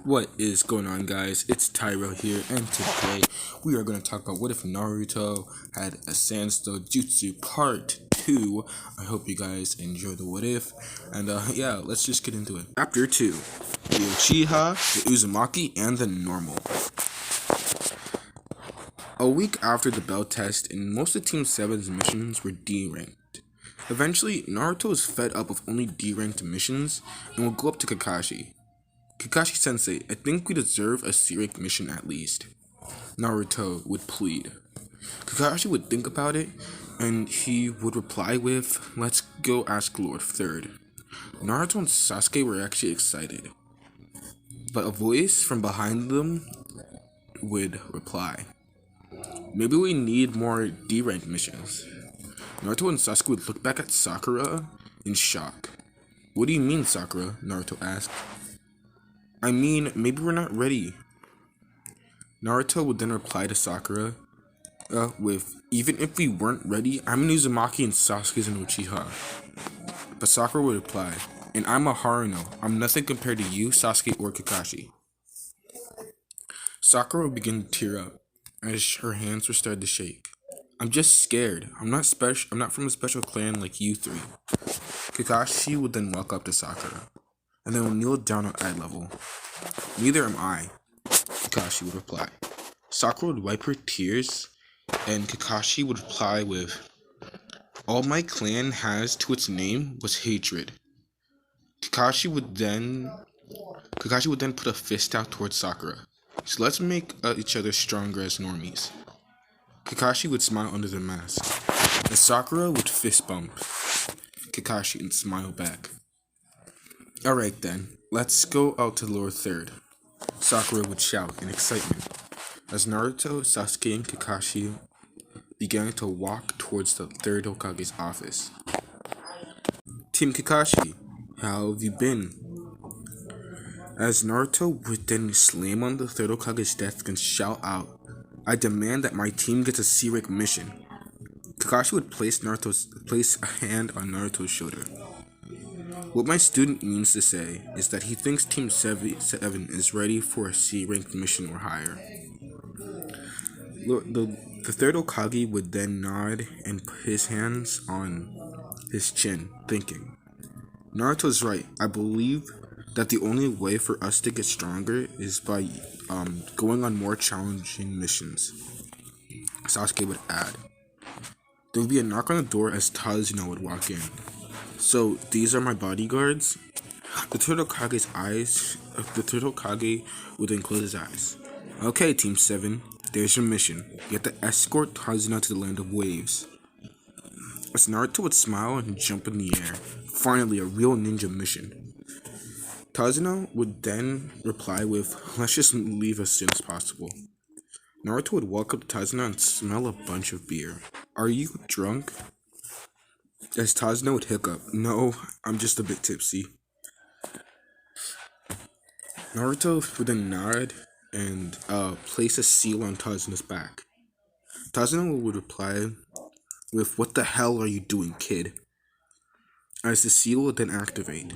What is going on, guys? It's Tyro here, and today we are going to talk about what if Naruto had a Sans dōjutsu part 2. I hope you guys enjoy the what if, and yeah, let's just get into it. Chapter 2: The Uchiha, the Uzumaki, and the Normal. A week after the bell test, and most of Team 7's missions were D-ranked. Eventually, Naruto was fed up with only D-ranked missions and would go up to Kakashi. Kakashi-sensei, I think we deserve a C-rank mission at least. Naruto would plead. Kakashi would think about it, and he would reply with, "Let's go ask Lord Third." Naruto and Sasuke were actually excited. But a voice from behind them would reply, "Maybe we need more D-rank missions." Naruto and Sasuke would look back at Sakura in shock. "What do you mean, Sakura?" Naruto asked. "I mean, maybe we're not ready." Naruto would then reply to Sakura with, "Even if we weren't ready, I'm an Uzumaki and Sasuke's an Uchiha." But Sakura would reply, "And I'm a Haruno. I'm nothing compared to you, Sasuke, or Kakashi." Sakura would begin to tear up as her hands were starting to shake. "I'm just scared. I'm not from a special clan like you three." Kakashi would then walk up to Sakura, and then would kneel down at eye level. "Neither am I," Kakashi would reply. Sakura would wipe her tears, and Kakashi would reply with, "All my clan has to its name was hatred." Kakashi would then put a fist out towards Sakura. "So let's make each other stronger as normies." Kakashi would smile under the mask, and Sakura would fist bump Kakashi and smile back. "Alright then, let's go out to Lord Third," Sakura would shout in excitement, as Naruto, Sasuke, and Kakashi began to walk towards the third Hokage's office. "Team Kakashi, how have you been?" As Naruto would then slam on the third Hokage's desk and shout out, "I demand that my team gets a C-rank mission." Kakashi would place a hand on Naruto's shoulder. "What my student means to say is that he thinks Team 7 is ready for a C-ranked mission or higher." The third Hokage would then nod and put his hands on his chin, thinking, "Naruto's right. I believe that the only way for us to get stronger is by going on more challenging missions." Sasuke would add. There would be a knock on the door as Tazuna would walk in. "So, these are my bodyguards?" The third Hokage would then close his eyes. "Okay, Team 7, there's your mission. You have to escort Tazuna to the land of waves." As Naruto would smile and jump in the air. Finally, a real ninja mission. Tazuna would then reply with, "Let's just leave as soon as possible." Naruto would walk up to Tazuna and smell a bunch of beer. "Are you drunk?" As Tazuna would hiccup, "No, I'm just a bit tipsy." Naruto would then nod and place a seal on Tazuna's back. Tazuna would reply with, "What the hell are you doing, kid?" As the seal would then activate,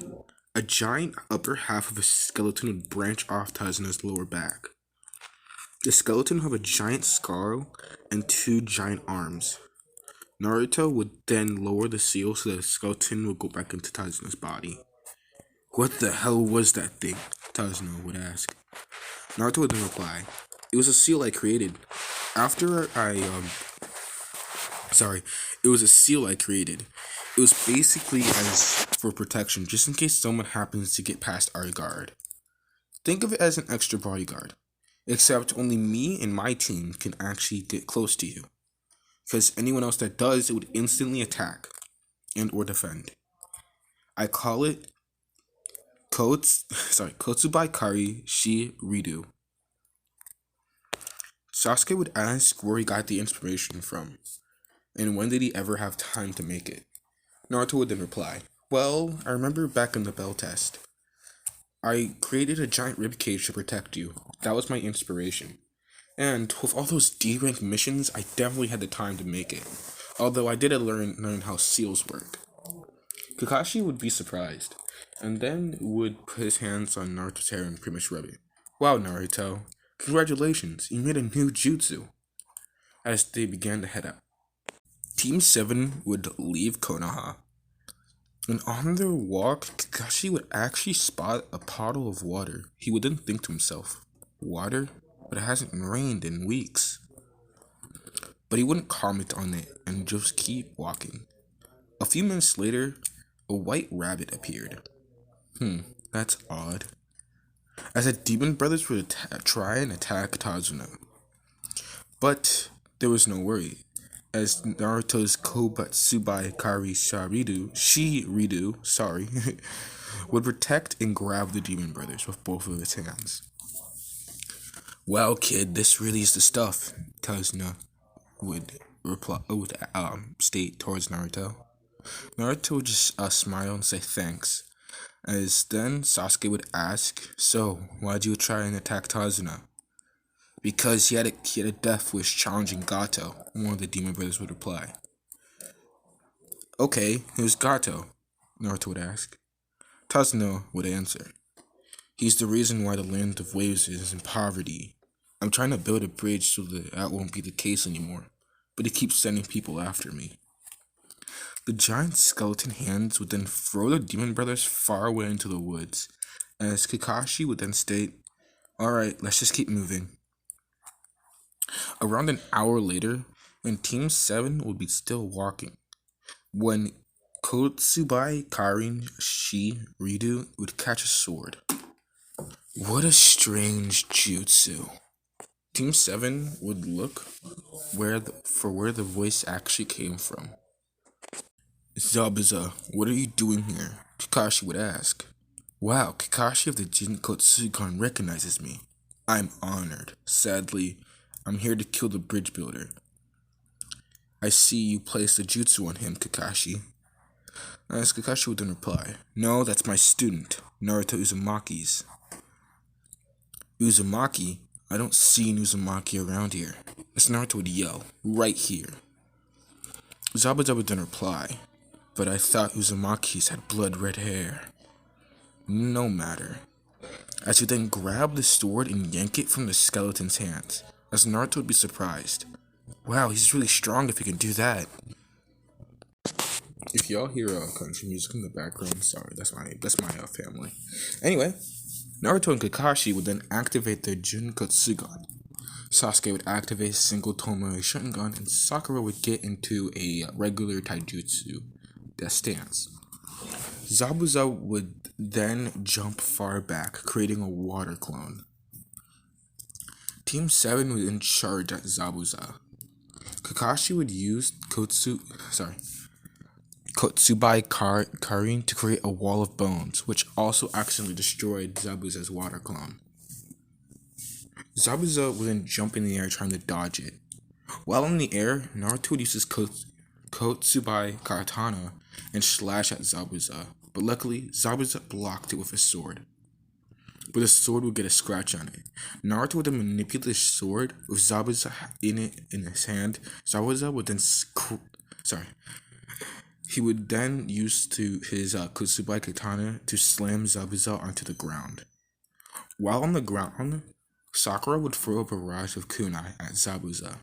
a giant upper half of a skeleton would branch off Tazuna's lower back. The skeleton would have a giant skull and two giant arms. Naruto would then lower the seal so the skeleton would go back into Tazuna's body. "What the hell was that thing?" Tazuna would ask. Naruto would then reply, "It was a seal I created. It was a seal I created. It was basically as for protection, just in case someone happens to get past our guard. Think of it as an extra bodyguard. Except only me and my team can actually get close to you. Because anyone else that does, it would instantly attack and or defend. I call it Kotsubai Kari Shi Ridu." Sasuke would ask where he got the inspiration from, and when did he ever have time to make it. Naruto would then reply, "Well, I remember back in the bell test. I created a giant ribcage to protect you. That was my inspiration. And with all those D-rank missions, I definitely had the time to make it. Although I did learn how seals work." Kakashi would be surprised, and then would put his hands on Naruto's hair and pretty much rub it. Wow, Naruto. Congratulations, you made a new jutsu. As they began to head out. Team 7 would leave Konoha. And on their walk, Kakashi would actually spot a puddle of water. He would then think to himself, water? But it hasn't rained in weeks. But he wouldn't comment on it and just keep walking. A few minutes later, a white rabbit appeared. That's odd. As the demon brothers would try and attack Tazuna. But there was no worry, as Naruto's Kobatsubai Kari Shiridu, would protect and grab the demon brothers with both of his hands. Well, kid, this really is the stuff, Tazuna would state towards Naruto. Naruto would just smile and say thanks. As then Sasuke would ask, so, why'd you try and attack Tazuna? Because he had a death wish challenging Gato, one of the demon brothers would reply. Okay, who's Gato? Naruto would ask. Tazuna would answer. He's the reason why the land of waves is in poverty. I'm trying to build a bridge so that won't be the case anymore, but he keeps sending people after me. The giant skeleton hands would then throw the demon brothers far away into the woods, as Kakashi would then state, alright, let's just keep moving. Around an hour later, when Team 7 would be still walking, when Kotsubai Karin Shiridu would catch a sword. What a strange jutsu. Team 7 would look for where the voice actually came from. Zabuza, what are you doing here? Kakashi would ask. Wow, Kakashi of the Jinkotsukan recognizes me. I'm honored. Sadly, I'm here to kill the bridge builder. I see you placed a jutsu on him, Kakashi. As Kakashi would then reply, no, that's my student, Naruto Uzumaki's. Uzumaki? I don't see an Uzumaki around here. As Naruto would yell, right here. Zabuza would then reply, but I thought Uzumakis had blood red hair. No matter. As he then grabbed the sword and yank it from the skeleton's hands, as Naruto would be surprised. Wow, he's really strong if he can do that. If y'all hear country music in the background, sorry, that's my family. Anyway, Naruto and Kakashi would then activate their Jinkotsugan. Sasuke would activate a single Tomoe Sharingan, and Sakura would get into a regular taijutsu stance. Zabuza would then jump far back, creating a water clone. Team 7 was in charge at Zabuza. Kakashi would use Kotsubai Karin to create a wall of bones, which also accidentally destroyed Zabuza's water clone. Zabuza would then jump in the air trying to dodge it. While in the air, Naruto would use his Kotsubai Katana and slash at Zabuza, but luckily, Zabuza blocked it with his sword. But the sword would get a scratch on it. Naruto would then manipulate the sword with Zabuza in his hand. Zabuza would then He would then use his Kotsubai Katana to slam Zabuza onto the ground. While on the ground, Sakura would throw a barrage of kunai at Zabuza,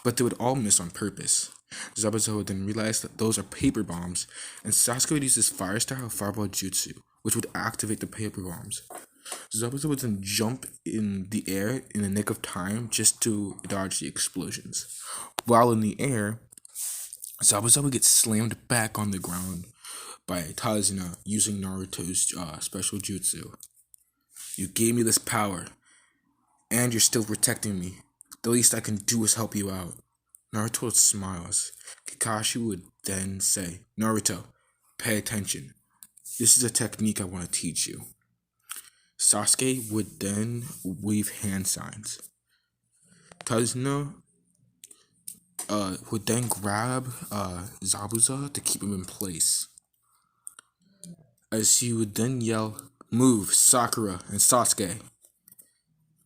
but they would all miss on purpose. Zabuza would then realize that those are paper bombs, and Sasuke would use his fire-style fireball jutsu, which would activate the paper bombs. Zabuza would then jump in the air in the nick of time just to dodge the explosions. While in the air, Zabuza would get slammed back on the ground by Tazuna using Naruto's special jutsu. You gave me this power, and you're still protecting me. The least I can do is help you out. Naruto smiles. Kakashi would then say, Naruto, pay attention. This is a technique I want to teach you. Sasuke would then wave hand signs. Tazuna would then grab Zabuza to keep him in place. As he would then yell, move, Sakura and Sasuke.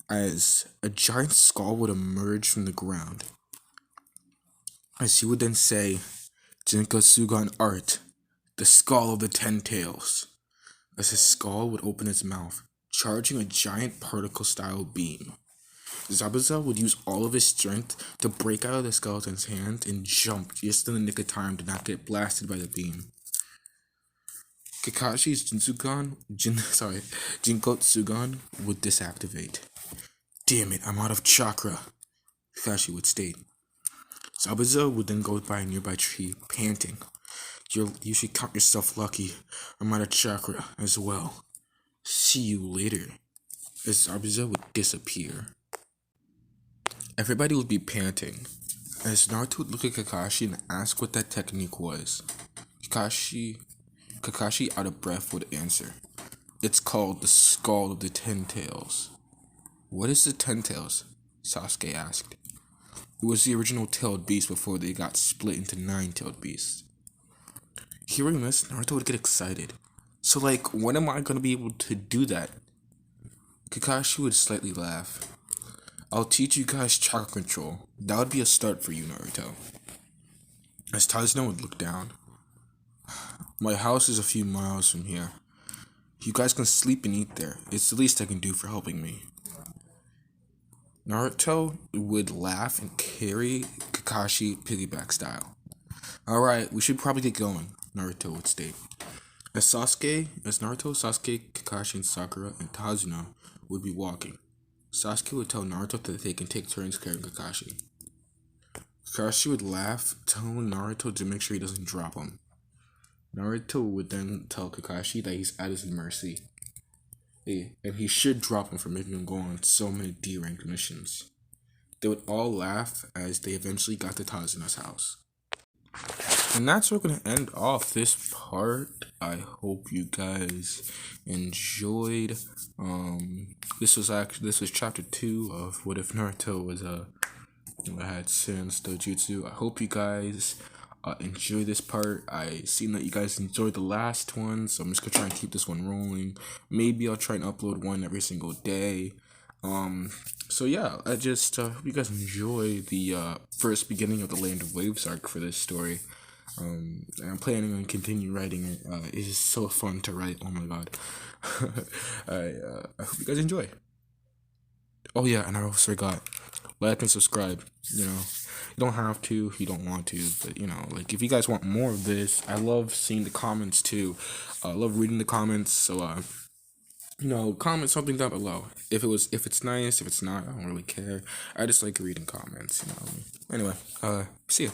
As a giant skull would emerge from the ground. As he would then say, Jinkotsugan art, the skull of the 10 tails. As his skull would open its mouth, charging a giant particle-style beam. Zabuza would use all of his strength to break out of the skeleton's hand and jump just in the nick of time to not get blasted by the beam. Kakashi's Jinkotsugan would disactivate. Damn it, I'm out of chakra, Kakashi would state. Zabuza would then go by a nearby tree, panting. You should count yourself lucky. I'm out of chakra as well. See you later. As Zabuza would disappear. Everybody would be panting. As Naruto would look at Kakashi and ask what that technique was. Kakashi, out of breath, would answer. It's called the Skull of the Ten Tails. What is the Ten Tails? Sasuke asked. It was the original tailed beast before they got split into 9-tailed beasts. Hearing this, Naruto would get excited. So when am I gonna be able to do that? Kakashi would slightly laugh. I'll teach you guys chakra control. That would be a start for you, Naruto. As Tazuna would look down. My house is a few miles from here. You guys can sleep and eat there. It's the least I can do for helping me. Naruto would laugh and carry Kakashi piggyback style. Alright, we should probably get going, Naruto would state. As Naruto, Sasuke, Kakashi, and Sakura, and Tazuna would be walking. Sasuke would tell Naruto that they can take turns carrying Kakashi. Kakashi would laugh, telling Naruto to make sure he doesn't drop him. Naruto would then tell Kakashi that he's at his mercy. And he should drop him for making him go on so many D-ranked missions. They would all laugh as they eventually got to Tazuna's house. And that's where we're going to end off this part. I hope you guys enjoyed. This was chapter 2 of What If Naruto was had Sans dōjutsu. I hope you guys enjoy this part. I seen that you guys enjoyed the last one, so I'm just gonna try and keep this one rolling. Maybe I'll try and upload one every single day. So yeah, I just hope you guys enjoy the first beginning of the Land of Waves arc for this story. And I'm planning on continue writing it. It is so fun to write. Oh my god. I hope you guys enjoy. Oh yeah, and I almost forgot. Like and subscribe. You don't have to if you don't want to, but if you guys want more of this, I love seeing the comments too. I love reading the comments, so comment something down below. If it's nice, if it's not, I don't really care. I just like reading comments, Anyway, see ya.